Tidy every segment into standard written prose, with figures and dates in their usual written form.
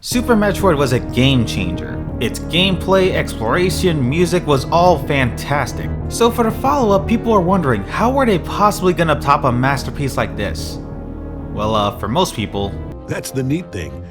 Super Metroid was a game changer. Its gameplay, exploration, music was all fantastic. So for the follow-up, people are wondering, how were they possibly gonna top a masterpiece like this? Well, for most people, That's the neat thing.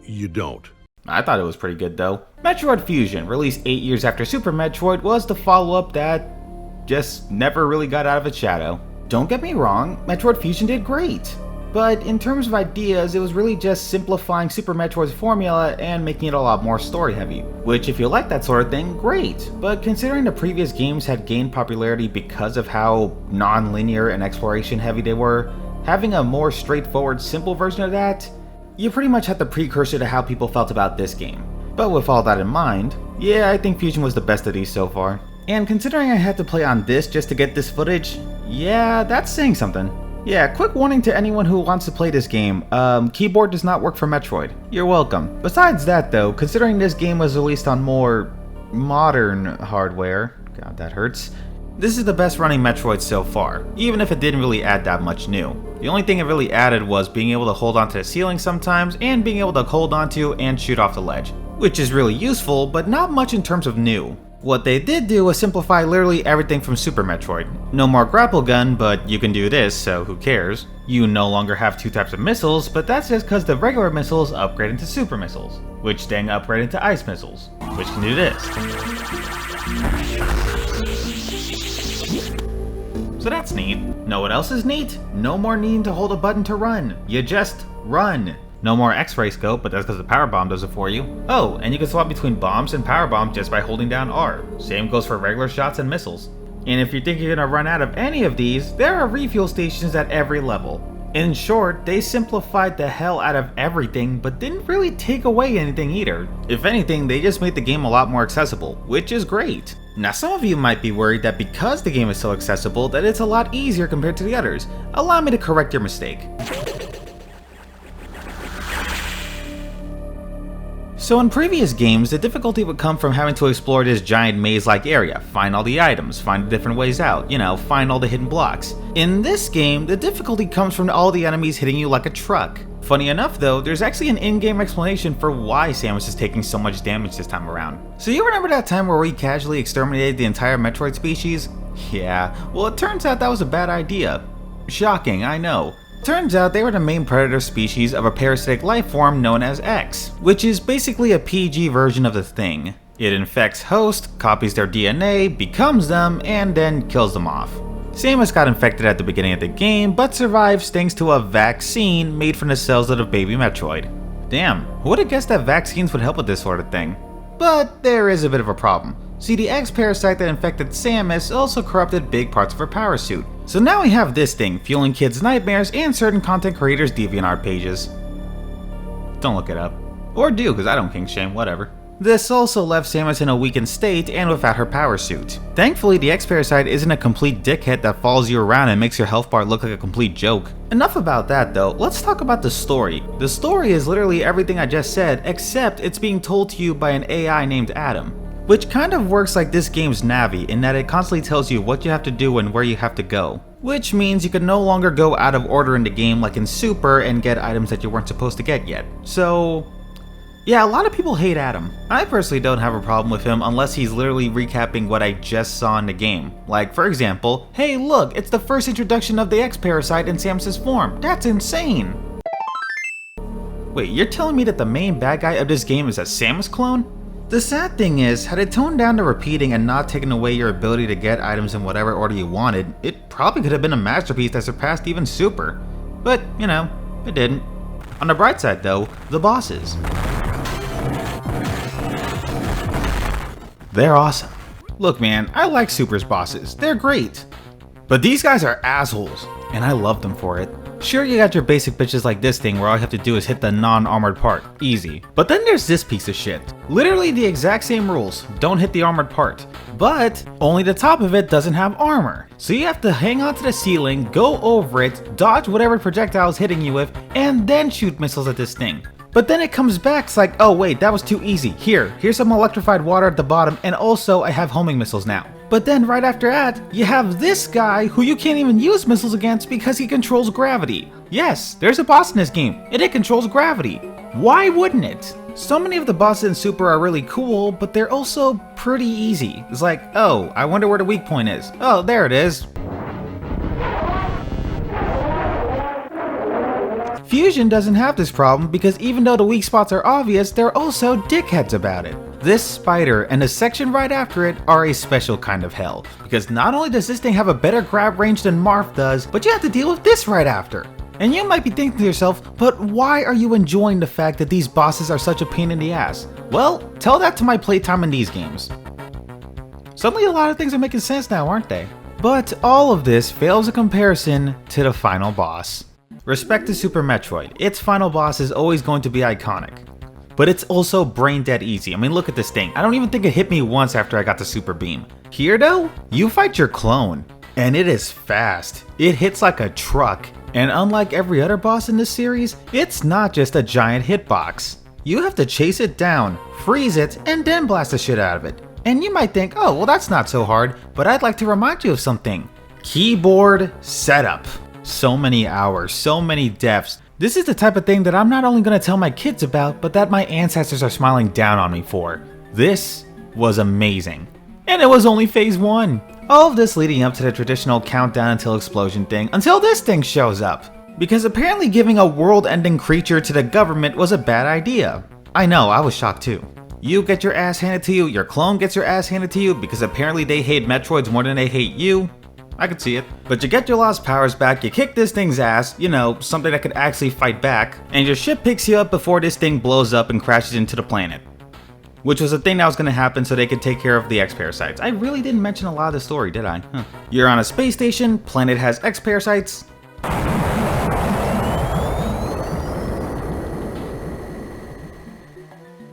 You don't. I thought it was pretty good though. Metroid Fusion, released 8 years after Super Metroid, was the follow-up that just never really got out of its shadow. Don't get me wrong, Metroid Fusion did great. But in terms of ideas, it was really just simplifying Super Metroid's formula and making it a lot more story heavy. Which, if you like that sort of thing, great. But considering the previous games had gained popularity because of how non-linear and exploration heavy they were, having a more straightforward, simple version of that, you pretty much had the precursor to how people felt about this game. But with all that in mind, yeah, I think Fusion was the best of these so far. And considering I had to play on this just to get this footage, yeah, that's saying something. Yeah, quick warning to anyone who wants to play this game, keyboard does not work for Metroid. You're welcome. Besides that though, considering this game was released on more modern hardware, god that hurts, this is the best running Metroid so far, even if it didn't really add that much new. The only thing it really added was being able to hold onto the ceiling sometimes and being able to hold onto and shoot off the ledge, which is really useful, but not much in terms of new. What they did do was simplify literally everything from Super Metroid. No more grapple gun, but you can do this, so who cares? You no longer have two types of missiles, but that's just because the regular missiles upgrade into super missiles, which then upgrade into ice missiles, which can do this. So that's neat. Know what else is neat? No more needing to hold a button to run. You just run. No more X-ray scope, but that's because the power bomb does it for you. Oh, and you can swap between bombs and power bombs just by holding down R. Same goes for regular shots and missiles. And if you think you're gonna run out of any of these, there are refuel stations at every level. In short, they simplified the hell out of everything, but didn't really take away anything either. If anything, they just made the game a lot more accessible, which is great. Now some of you might be worried that because the game is so accessible that it's a lot easier compared to the others. Allow me to correct your mistake. So in previous games, the difficulty would come from having to explore this giant maze-like area, find all the items, find the different ways out, find all the hidden blocks. In this game, the difficulty comes from all the enemies hitting you like a truck. Funny enough though, there's actually an in-game explanation for why Samus is taking so much damage this time around. So you remember that time where we casually exterminated the entire Metroid species? Yeah, well it turns out that was a bad idea. Shocking, I know. Turns out they were the main predator species of a parasitic life form known as X, which is basically a PG version of the Thing. It infects hosts, copies their DNA, becomes them, and then kills them off. Samus got infected at the beginning of the game, but survives thanks to a vaccine made from the cells of the baby Metroid. Damn, who would have guessed that vaccines would help with this sort of thing? But there is a bit of a problem. See, the X parasite that infected Samus also corrupted big parts of her power suit. So now we have this thing, fueling kids' nightmares and certain content creators' DeviantArt pages. Don't look it up. Or do, because I don't kink shame, whatever. This also left Samus in a weakened state and without her power suit. Thankfully, the X-Parasite isn't a complete dickhead that follows you around and makes your health bar look like a complete joke. Enough about that though, let's talk about the story. The story is literally everything I just said, except it's being told to you by an AI named Adam. Which kind of works like this game's Navi in that it constantly tells you what you have to do and where you have to go. Which means you can no longer go out of order in the game like in Super and get items that you weren't supposed to get yet. So yeah, a lot of people hate Adam. I personally don't have a problem with him unless he's literally recapping what I just saw in the game. Like for example, hey look, it's the first introduction of the X-Parasite in Samus's form. That's insane! Wait, you're telling me that the main bad guy of this game is a Samus clone? The sad thing is, had it toned down the repeating and not taken away your ability to get items in whatever order you wanted, it probably could have been a masterpiece that surpassed even Super. But, it didn't. On the bright side though, the bosses. They're awesome. Look man, I like Super's bosses, they're great. But these guys are assholes, and I love them for it. Sure, you got your basic bitches like this thing where all you have to do is hit the non-armored part, easy. But then there's this piece of shit. Literally the exact same rules, don't hit the armored part. But only the top of it doesn't have armor. So you have to hang onto the ceiling, go over it, dodge whatever projectile is hitting you with, and then shoot missiles at this thing. But then it comes back, it's like, oh wait, that was too easy. Here's some electrified water at the bottom, and also I have homing missiles now. But then right after that, you have this guy who you can't even use missiles against because he controls gravity. Yes, there's a boss in this game, and it controls gravity. Why wouldn't it? So many of the bosses in Super are really cool, but they're also pretty easy. It's like, oh, I wonder where the weak point is. Oh, there it is. Fusion doesn't have this problem because even though the weak spots are obvious, they're also dickheads about it. This spider and the section right after it are a special kind of hell, because not only does this thing have a better grab range than Marth does, but you have to deal with this right after. And you might be thinking to yourself, but why are you enjoying the fact that these bosses are such a pain in the ass? Well, tell that to my playtime in these games. Suddenly a lot of things are making sense now, aren't they? But all of this fails in comparison to the final boss. Respect to Super Metroid, its final boss is always going to be iconic. But it's also brain dead easy. I mean, look at this thing. I don't even think it hit me once after I got the Super Beam. Here though, you fight your clone, and it is fast. It hits like a truck. And unlike every other boss in this series, it's not just a giant hitbox. You have to chase it down, freeze it, and then blast the shit out of it. And you might think, oh, well that's not so hard, but I'd like to remind you of something. Keyboard setup. So many hours, so many deaths. This is the type of thing that I'm not only going to tell my kids about, but that my ancestors are smiling down on me for. This was amazing. And it was only phase 1. All of this leading up to the traditional countdown until explosion thing, until this thing shows up. Because apparently giving a world-ending creature to the government was a bad idea. I know, I was shocked too. You get your ass handed to you, your clone gets your ass handed to you, because apparently they hate Metroids more than they hate you. I could see it. But you get your lost powers back, you kick this thing's ass, you know, something that could actually fight back, and your ship picks you up before this thing blows up and crashes into the planet. Which was a thing that was going to happen so they could take care of the X-Parasites. I really didn't mention a lot of the story, did I? Huh. You're on a space station, planet has X-Parasites.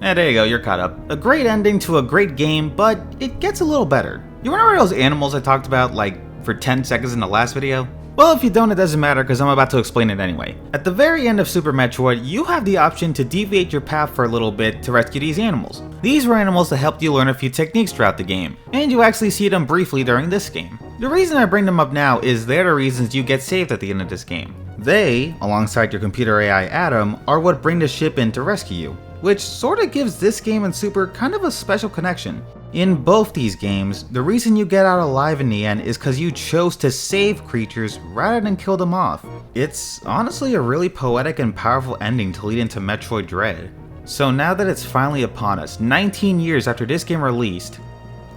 There you go, you're caught up. A great ending to a great game, but it gets a little better. You remember those animals I talked about, like, for 10 seconds in the last video? Well, if you don't, it doesn't matter because I'm about to explain it anyway. At the very end of Super Metroid, you have the option to deviate your path for a little bit to rescue these animals. These were animals that helped you learn a few techniques throughout the game, and you actually see them briefly during this game. The reason I bring them up now is they're the reasons you get saved at the end of this game. They, alongside your computer AI Adam, are what bring the ship in to rescue you, which sorta gives this game and Super kind of a special connection. In both these games, the reason you get out alive in the end is because you chose to save creatures rather than kill them off. It's honestly a really poetic and powerful ending to lead into Metroid Dread. So now that it's finally upon us, 19 years after this game released,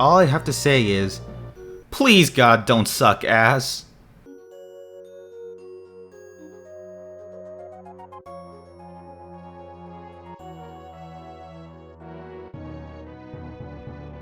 all I have to say is, please God don't suck ass.